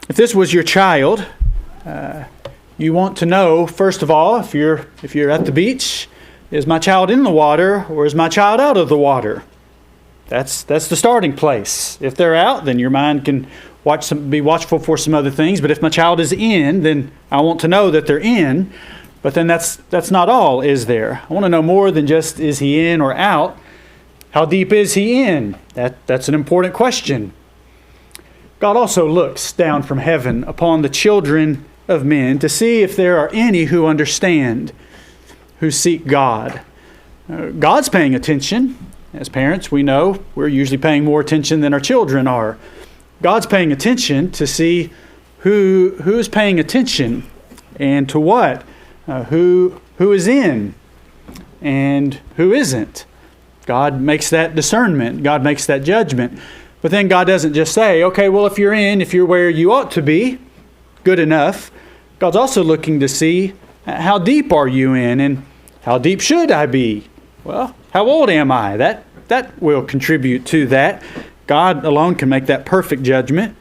if this was your child, you want to know, first of all, if you're at the beach, is my child in the water or is my child out of the water? That's the starting place. If they're out, then your mind can be watchful for some other things. But if my child is in, then I want to know that they're in. But then that's not all, is there? I want to know more than just is he in or out. How deep is he in? That's an important question. God also looks down from heaven upon the children of men to see if there are any who understand, who seek God. God's paying attention. As parents, we know we're usually paying more attention than our children are. God's paying attention to see who's paying attention and to what, who is in and who isn't. God makes that discernment. God makes that judgment. But then God doesn't just say, okay, well, if you're in, if you're where you ought to be, good enough. God's also looking to see how deep are you in and how deep should I be? Well, how old am I? That will contribute to that. God alone can make that perfect judgment.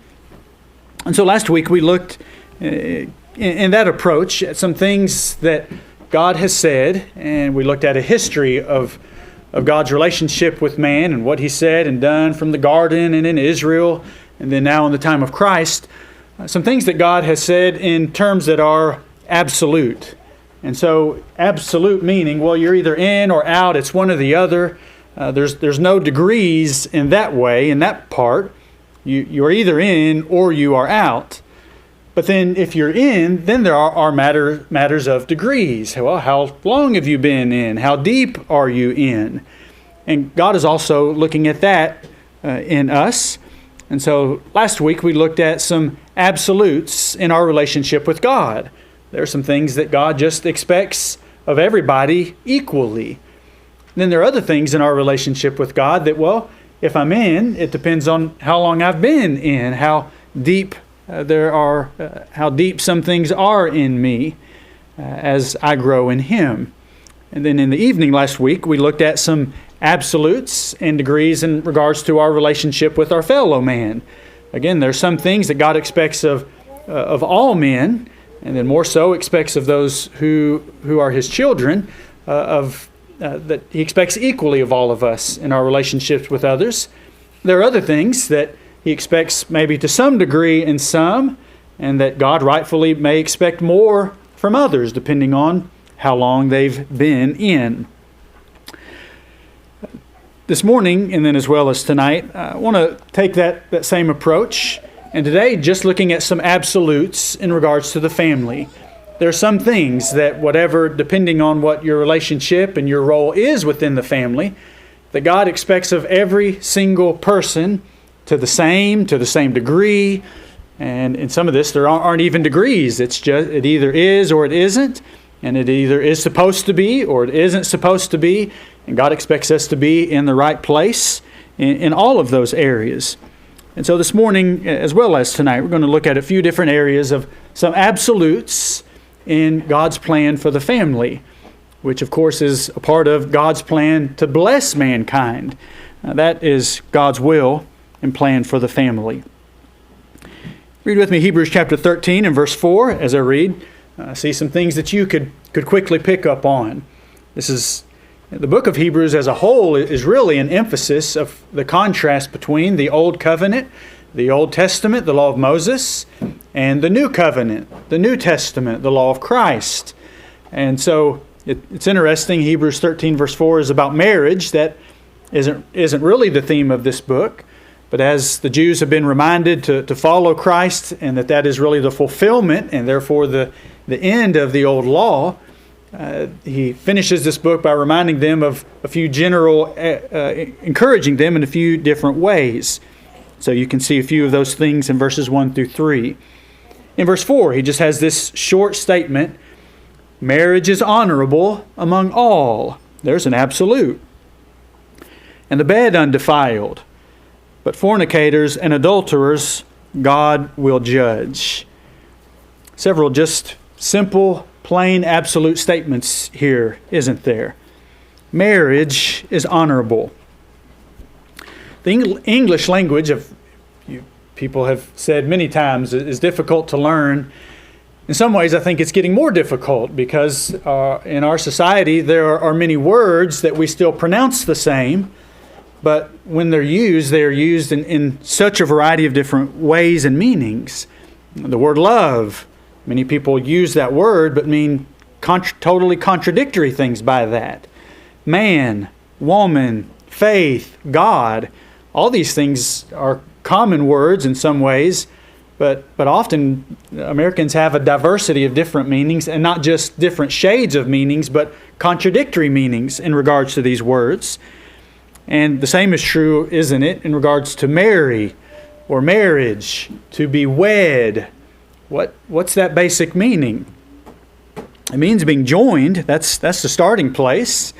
And so last week we looked in that approach at some things that God has said, and we looked at a history of God's relationship with man and what he said and done from the garden and in Israel, and then now in the time of Christ. Some things that God has said in terms that are absolute. And so absolute meaning, well, you're either in or out. It's one or the other. There's no degrees in that way, in that part. You're either in or you are out. But then if you're in, then there are matters of degrees. Well, how long have you been in? How deep are you in? And God is also looking at that in us. And so last week we looked at some absolutes in our relationship with God. There are some things that God just expects of everybody equally. Then there are other things in our relationship with God that, well, if I'm in, it depends on how long I've been in, how deep how deep some things are in me as I grow in Him. And then in the evening last week, we looked at some absolutes and degrees in regards to our relationship with our fellow man. Again, there's some things that God expects of all men, and then more so expects of those who are His children, that He expects equally of all of us in our relationships with others. There are other things that He expects maybe to some degree in some, and that God rightfully may expect more from others, depending on how long they've been in. This morning, and then as well as tonight, I want to take that same approach. And today, just looking at some absolutes in regards to the family. There are some things that whatever, depending on what your relationship and your role is within the family, that God expects of every single person to the same degree. And in some of this, there aren't even degrees. It either is or it isn't. And it either is supposed to be or it isn't supposed to be. And God expects us to be in the right place in all of those areas. And so this morning, as well as tonight, we're going to look at a few different areas of some absolutes in God's plan for the family, which of course is a part of God's plan to bless mankind. That is God's will and plan for the family. Read with me Hebrews chapter 13 and verse 4 as I read. See some things that you could quickly pick up on. This is the book of Hebrews as a whole is really an emphasis of the contrast between the Old Covenant, the Old Testament, the law of Moses, and the New Covenant, the New Testament, the law of Christ. And so it's interesting, Hebrews 13 verse 4 is about marriage. That isn't really the theme of this book. But as the Jews have been reminded to follow Christ, and that is really the fulfillment and therefore the end of the old law, he finishes this book by reminding them of a few general, encouraging them in a few different ways. So you can see a few of those things in verses 1 through 3. In verse 4, he just has this short statement, marriage is honorable among all. There's an absolute. And the bed undefiled. But fornicators and adulterers God will judge. Several just simple, plain, absolute statements here, isn't there? Marriage is honorable. The English language, if you people have said many times, is difficult to learn. In some ways, I think it's getting more difficult because in our society, there are many words that we still pronounce the same, but when they are used in such a variety of different ways and meanings. The word love, many people use that word but mean totally contradictory things by that. Man, woman, faith, God, all these things are common words in some ways, but often Americans have a diversity of different meanings, and not just different shades of meanings, but contradictory meanings in regards to these words. And the same is true, isn't it, in regards to marry or marriage, to be wed. What's that basic meaning? It means being joined. That's the starting place,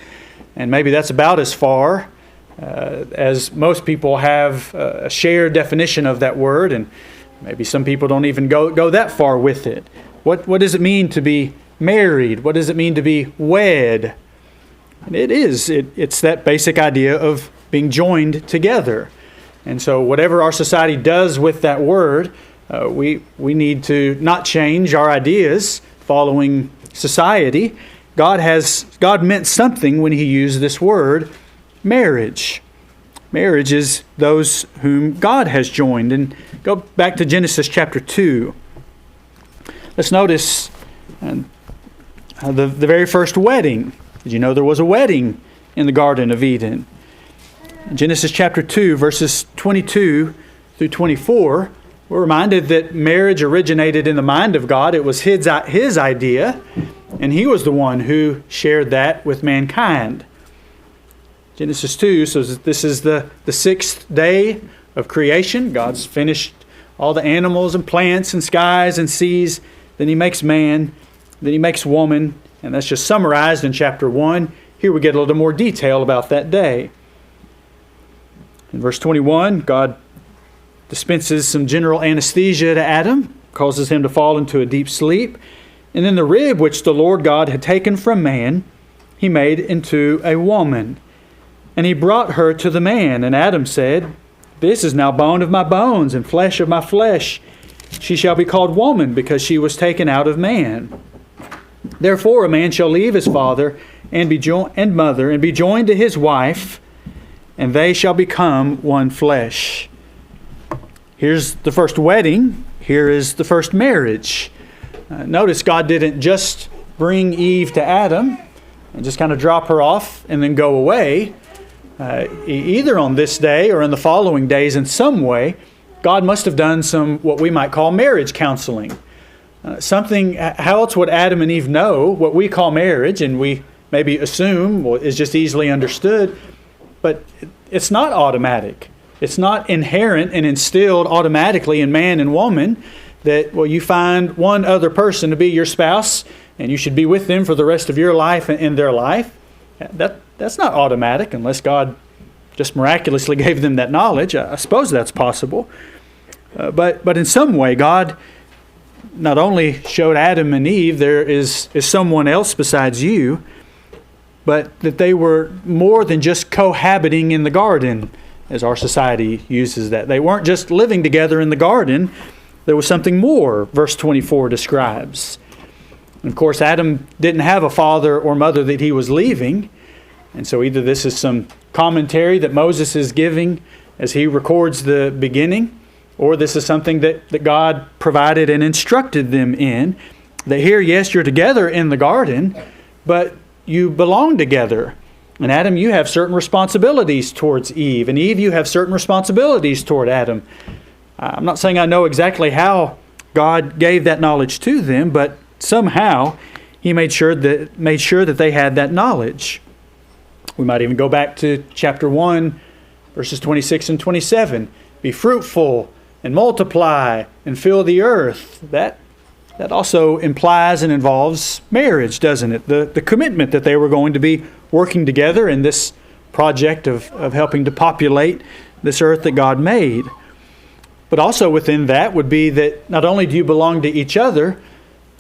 and maybe that's about as far as most people have a shared definition of that word, and maybe some people don't even go that far with it. What does it mean to be married? What does it mean to be wed? And it's that basic idea of being joined together. And so whatever our society does with that word, we need to not change our ideas following society. God meant something when He used this word, marriage. Marriage is those whom God has joined. And go back to Genesis chapter 2. Let's notice the very first wedding. Did you know there was a wedding in the Garden of Eden? In Genesis chapter 2, verses 22 through 24, we're reminded that marriage originated in the mind of God. It was His idea, and He was the one who shared that with mankind. Genesis 2, so this is the sixth day of creation. God's finished all the animals and plants and skies and seas. Then He makes man. Then He makes woman. And that's just summarized in chapter 1. Here we get a little more detail about that day. In verse 21, God dispenses some general anesthesia to Adam, causes him to fall into a deep sleep. And then the rib which the Lord God had taken from man, He made into a woman. And He brought her to the man. And Adam said, "This is now bone of my bones and flesh of my flesh. She shall be called woman, because she was taken out of man. Therefore a man shall leave his father and mother, and be joined to his wife, and they shall become one flesh." Here's the first wedding. Here is the first marriage. Notice God didn't just bring Eve to Adam and just kind of drop her off and then go away. Either on this day or in the following days, in some way, God must have done some what we might call marriage counseling. How else would Adam and Eve know what we call marriage, and we maybe assume is just easily understood, but it's not automatic. It's not inherent and instilled automatically in man and woman that, you find one other person to be your spouse and you should be with them for the rest of your life and in their life. That's not automatic unless God just miraculously gave them that knowledge. I suppose that's possible. But in some way, God not only showed Adam and Eve there is someone else besides you, but that they were more than just cohabiting in the garden, as our society uses that. They weren't just living together in the garden. There was something more, verse 24 describes. And of course, Adam didn't have a father or mother that he was leaving. And so either this is some commentary that Moses is giving as he records the beginning, or this is something that God provided and instructed them in. That here, yes, you're together in the garden, but you belong together. And Adam, you have certain responsibilities towards Eve. And Eve, you have certain responsibilities toward Adam. I'm not saying I know exactly how God gave that knowledge to them, but somehow He made sure that they had that knowledge. We might even go back to chapter 1, verses 26 and 27. Be fruitful and multiply and fill the earth. That also implies and involves marriage, doesn't it? The commitment that they were going to be working together in this project of helping to populate this earth that God made. But also within that would be that not only do you belong to each other,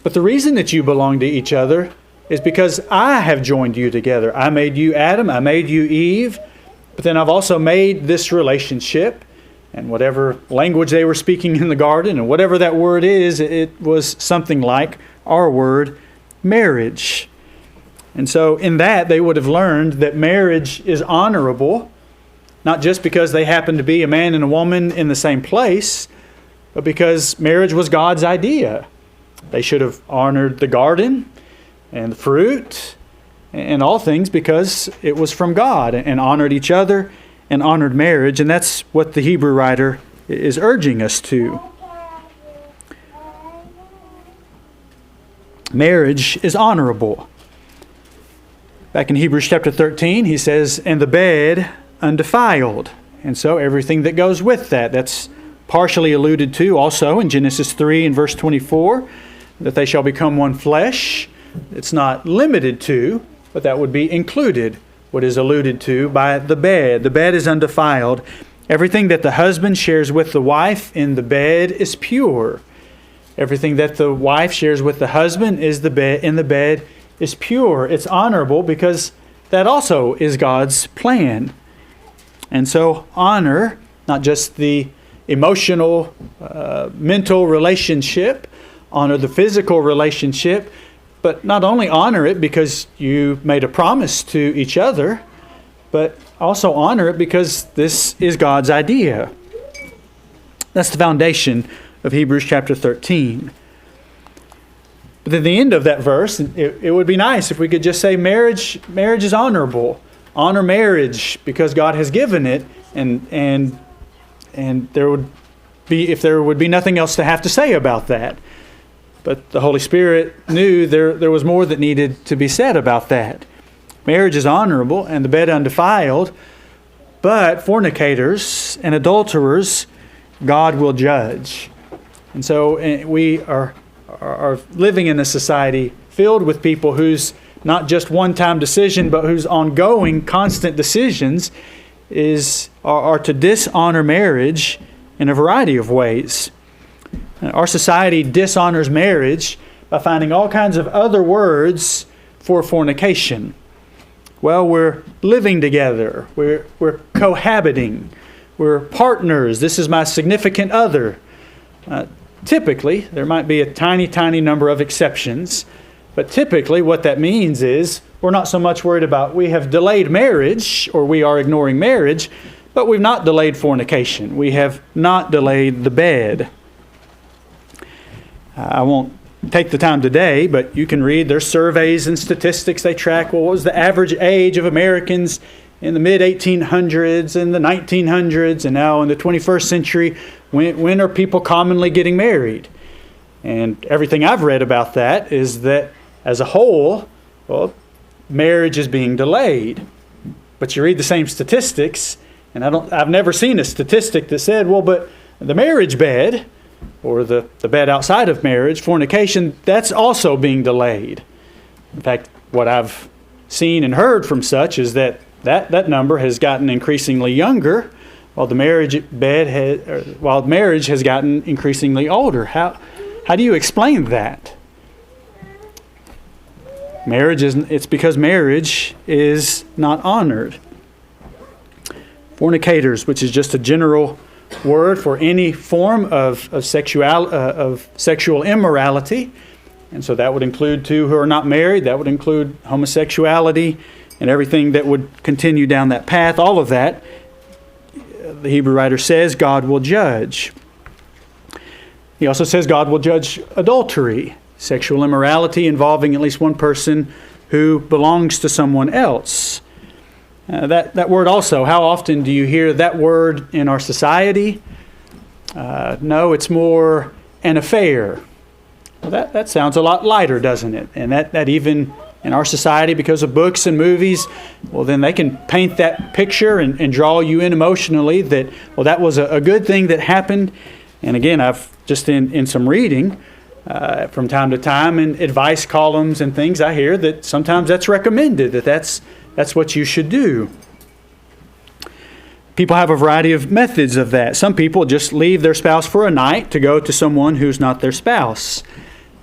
but the reason that you belong to each other is because I have joined you together. I made you Adam, I made you Eve, but then I've also made this relationship And whatever language they were speaking in the garden, and whatever that word is, it was something like our word, marriage. And so in that, they would have learned that marriage is honorable, not just because they happen to be a man and a woman in the same place, but because marriage was God's idea. They should have honored the garden and the fruit and all things because it was from God, and honored each other and honored marriage. And that's what the Hebrew writer is urging us to. Marriage is honorable. Back in Hebrews chapter 13, he says, and the bed undefiled. And so everything that goes with that, that's partially alluded to also in Genesis 3 and verse 24, that they shall become one flesh. It's not limited to, but that would be included, what is alluded to by the bed. The bed is undefiled. Everything that the husband shares with the wife in the bed is pure. Everything that the wife shares with the husband in the bed is pure. It's honorable because that also is God's plan. And so honor, not just the emotional, mental relationship, honor the physical relationship, but not only honor it because you made a promise to each other, but also honor it because this is God's idea. That's the foundation of Hebrews chapter 13. But at the end of that verse, it would be nice if we could just say marriage is honorable. Honor marriage because God has given it, and there would be nothing else to have to say about that. But the Holy Spirit knew there was more that needed to be said about that. Marriage is honorable and the bed undefiled, but fornicators and adulterers God will judge. And so we are living in a society filled with people whose not just one-time decision, but whose ongoing, constant decisions are to dishonor marriage in a variety of ways. Our society dishonors marriage by finding all kinds of other words for fornication. Well, we're living together. We're cohabiting. We're partners. This is my significant other. Typically, there might be a tiny, tiny number of exceptions, but typically what that means is we're not so much worried about we have delayed marriage or we are ignoring marriage, but we've not delayed fornication. We have not delayed the bed. I won't take the time today, but you can read their surveys and statistics. They track, well, what was the average age of Americans in the mid-1800s and the 1900s, and now in the 21st century, when are people commonly getting married? And everything I've read about that is that as a whole, well, marriage is being delayed. But you read the same statistics, and I've never seen a statistic that said, well, but the marriage bed, or the bed outside of marriage, fornication, that's also being delayed. In fact, what I've seen and heard from such is that number has gotten increasingly younger, while marriage has gotten increasingly older. How do you explain that? It's because marriage is not honored. Fornicators, which is just a general word for any form of sexual immorality, and so that would include two who are not married. That would include homosexuality and everything that would continue down that path. All of that, the Hebrew writer says, God will judge. He also says God will judge adultery, sexual immorality involving at least one person who belongs to someone else. That word also, how often do you hear that word in our society? No, it's more an affair. Well, that sounds a lot lighter, doesn't it? And that even in our society, because of books and movies, well, then they can paint that picture and draw you in emotionally that, well, that was a good thing that happened. And again, I've just in some reading from time to time in advice columns and things, I hear that sometimes that's recommended, that's what you should do. People have a variety of methods of that. Some people just leave their spouse for a night to go to someone who's not their spouse.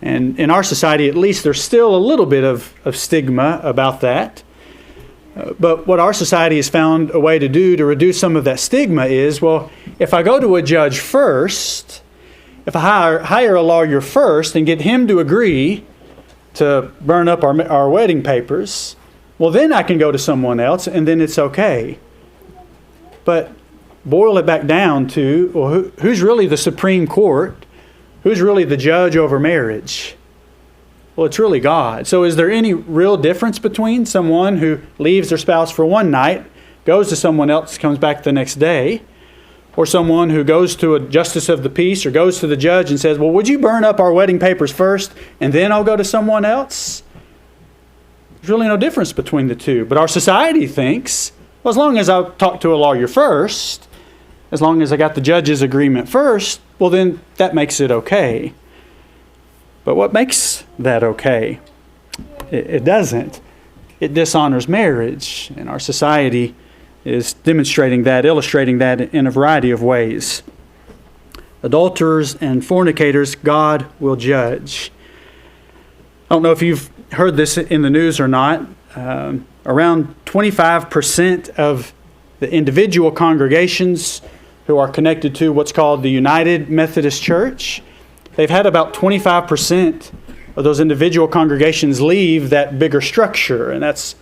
And in our society, at least, there's still a little bit of stigma about that. But what our society has found a way to do to reduce some of that stigma is, well, if I go to a judge first, if I hire a lawyer first and get him to agree to burn up our wedding papers, well, then I can go to someone else and then it's okay. But boil it back down to, well, who's really the Supreme Court? Who's really the judge over marriage? Well, it's really God. So is there any real difference between someone who leaves their spouse for one night, goes to someone else, comes back the next day, or someone who goes to a justice of the peace or goes to the judge and says, well, would you burn up our wedding papers first and then I'll go to someone else? There's really no difference between the two. But our society thinks, well, as long as I talk to a lawyer first, as long as I got the judge's agreement first, well, then that makes it okay. But what makes that okay? It doesn't. It dishonors marriage. And our society is demonstrating that, illustrating that in a variety of ways. Adulterers and fornicators, God will judge. I don't know if you've heard this in the news or not. Around 25% of the individual congregations who are connected to what's called the United Methodist Church, they've had about 25% of those individual congregations leave that bigger structure. And that's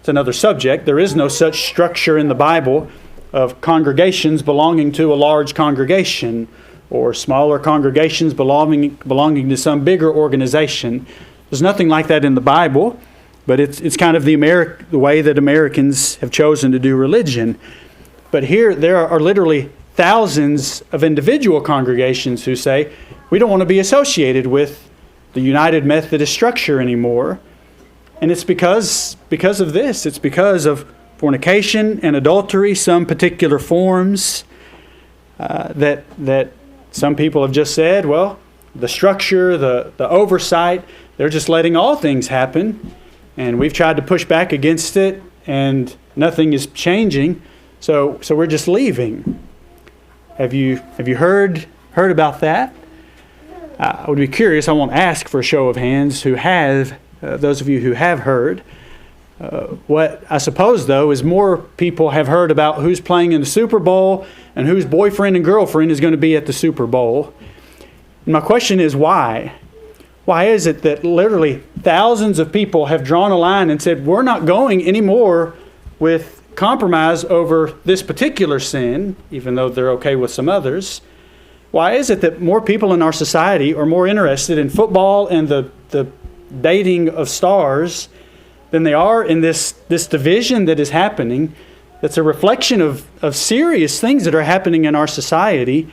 another subject. There is no such structure in the Bible of congregations belonging to a large congregation or smaller congregations belonging to some bigger organization. There's nothing like that in the Bible, but it's kind of the way that Americans have chosen to do religion. But here there are literally thousands of individual congregations who say, we don't want to be associated with the United Methodist structure anymore. And it's because of this. It's because of fornication and adultery, some particular forms that some people have just said, well, the structure, the oversight, they're just letting all things happen. And we've tried to push back against it and nothing is changing. So we're just leaving. Have you heard about that? I would be curious. I won't ask for a show of hands who have, those of you who have heard. What I suppose, though, is more people have heard about who's playing in the Super Bowl and whose boyfriend and girlfriend is going to be at the Super Bowl. And my question is why? Why is it that literally thousands of people have drawn a line and said, we're not going anymore with compromise over this particular sin, even though they're okay with some others? Why is it that more people in our society are more interested in football and the dating of stars than they are in this division that is happening, that's a reflection of serious things that are happening in our society?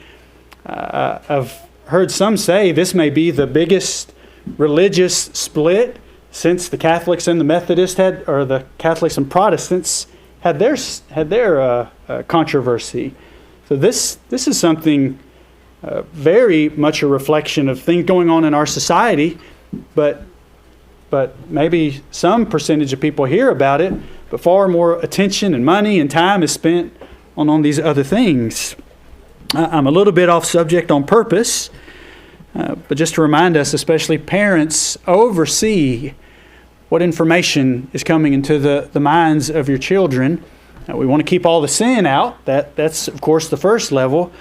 I've heard some say this may be the biggest religious split since the Catholics and the Methodists or the Catholics and Protestants had their controversy. So this is something very much a reflection of things going on in our society, but maybe some percentage of people hear about it, but far more attention and money and time is spent on these other things. I'm a little bit off subject on purpose, but just to remind us, especially parents, oversee what information is coming into the minds of your children. We want to keep all the sin out. That's, of course, the first level.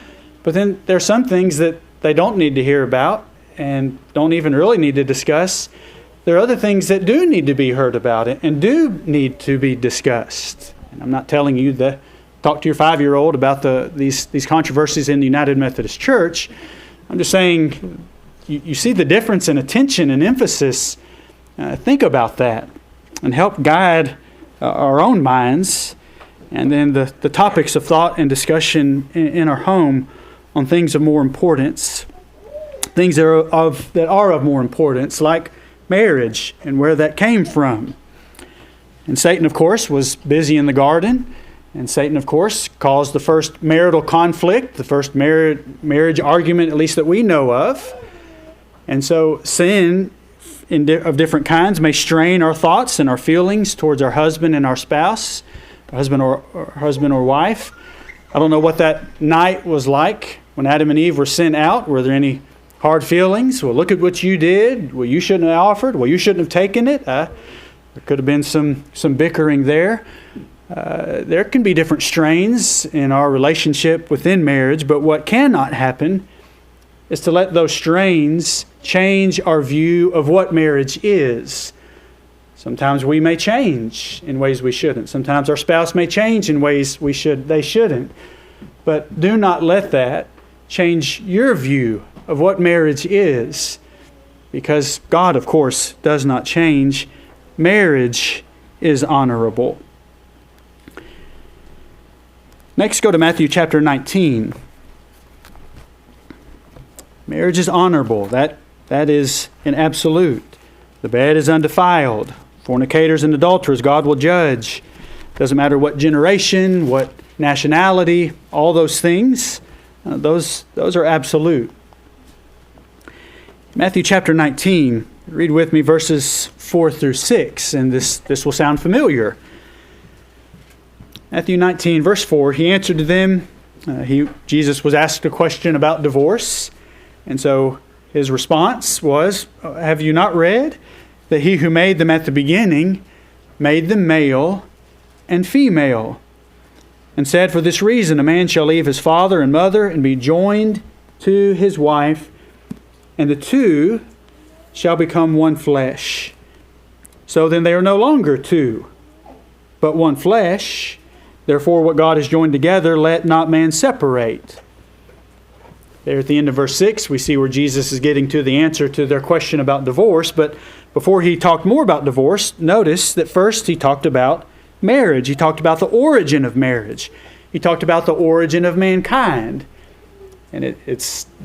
But then there are some things that they don't need to hear about and don't even really need to discuss. There are other things that do need to be heard about and do need to be discussed. And I'm not telling you to talk to your 5-year-old about these controversies in the United Methodist Church. I'm just saying you see the difference in attention and emphasis. Think about that and help guide our own minds and then the topics of thought and discussion in our home on things of more importance, things that are of more importance, like marriage and where that came from. And Satan, of course, was busy in the garden. And Satan, of course, caused the first marital conflict, the first marriage argument, at least that we know of. And so sin of different kinds may strain our thoughts and our feelings towards our husband and our spouse, husband or wife. I don't know what that night was like when Adam and Eve were sent out. Were there any hard feelings? Well, look at what you did. Well, you shouldn't have offered. Well, you shouldn't have taken it. There could have been some bickering there. There can be different strains in our relationship within marriage, but what cannot happen is to let those strains change our view of what marriage is. Sometimes we may change in ways we shouldn't. Sometimes our spouse may change in ways they shouldn't. But do not let that change your view of what marriage is, because God, of course, does not change. Marriage is honorable. Next, go to Matthew chapter 19. Marriage is honorable. That is an absolute. The bed is undefiled. Fornicators and adulterers, God will judge. Doesn't matter what generation, what nationality, all those things. Those are absolute. Matthew chapter 19, read with me verses 4 through 6, and this will sound familiar. Matthew 19, verse 4, he answered to them. Jesus was asked a question about divorce, and so his response was, have you not read that he who made them at the beginning made them male and female, and said, for this reason a man shall leave his father and mother and be joined to his wife, and the two shall become one flesh. So then they are no longer two, but one flesh. Therefore what God has joined together, let not man separate. There at the end of verse 6, we see where Jesus is getting to the answer to their question about divorce. But before he talked more about divorce, notice that first he talked about marriage. He talked about the origin of marriage. He talked about the origin of mankind. And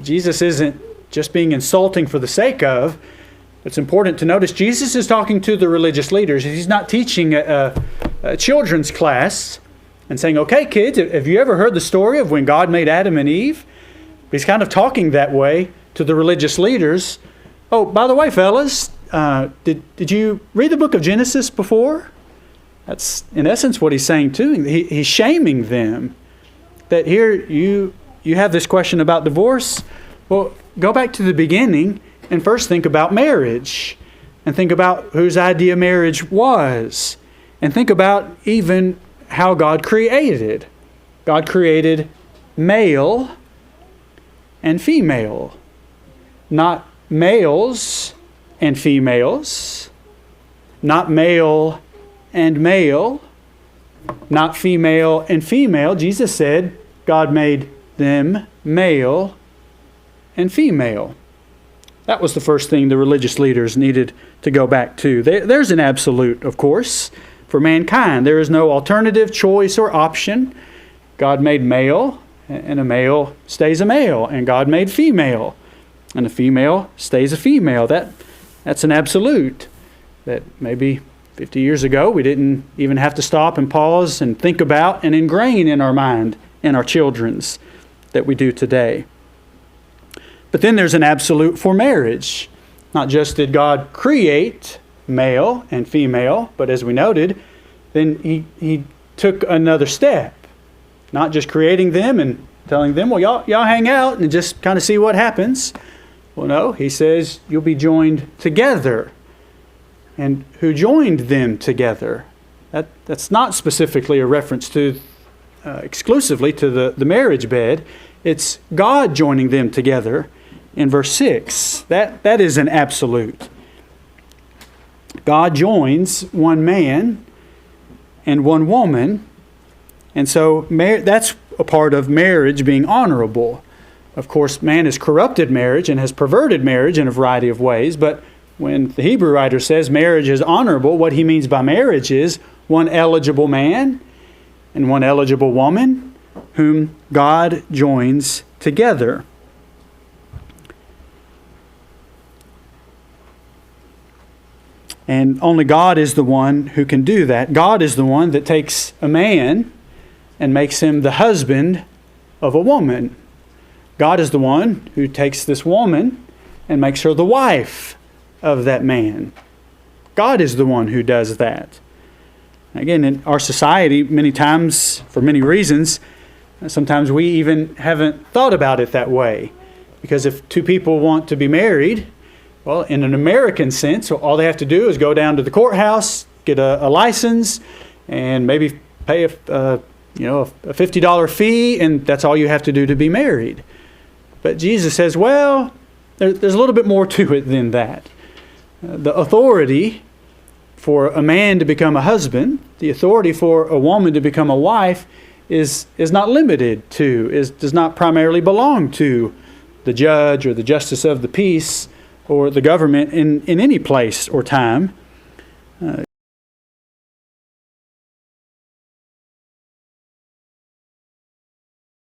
Jesus isn't just being insulting for the sake of. It's important to notice Jesus is talking to the religious leaders. He's not teaching a children's class and saying, okay, kids, have you ever heard the story of when God made Adam and Eve? He's kind of talking that way to the religious leaders. Oh, by the way, fellas, did you read the book of Genesis before? That's in essence what he's saying too. He's shaming them. That here you have this question about divorce. Well, go back to the beginning and first think about marriage. And think about whose idea marriage was. And think about even how God created. God created male and female. Not males and females. Not male and male. Not female and female. Jesus said God made them male and female. That was the first thing the religious leaders needed to go back to. There's an absolute, of course, for mankind. There is no alternative choice or option. God made male, and a male stays a male. And God made female, and a female stays a female. That's an absolute that maybe 50 years ago we didn't even have to stop and pause and think about and ingrain in our mind and our children's that we do today. But then there's an absolute for marriage. Not just did God create male and female, but as we noted, then he took another step. Not just creating them and telling them, well, y'all hang out and just kind of see what happens. Well, no, he says you'll be joined together. And who joined them together? That's not specifically a reference to exclusively to the marriage bed. It's God joining them together in verse 6. That is an absolute. God joins one man and one woman. And so that's a part of marriage being honorable. Of course, man has corrupted marriage and has perverted marriage in a variety of ways. But when the Hebrew writer says marriage is honorable, what he means by marriage is one eligible man and one eligible woman whom God joins together. And only God is the one who can do that. God is the one that takes a man and makes him the husband of a woman. God is the one who takes this woman and makes her the wife of that man. God is the one who does that. Again, in our society, many times, for many reasons, sometimes we even haven't thought about it that way. Because if two people want to be married, well, in an American sense, all they have to do is go down to the courthouse, get a license, and maybe pay a $50 fee, and that's all you have to do to be married. But Jesus says, well, there's a little bit more to it than that. The authority for a man to become a husband, the authority for a woman to become a wife, is not limited to, does not primarily belong to the judge or the justice of the peace or the government in any place or time.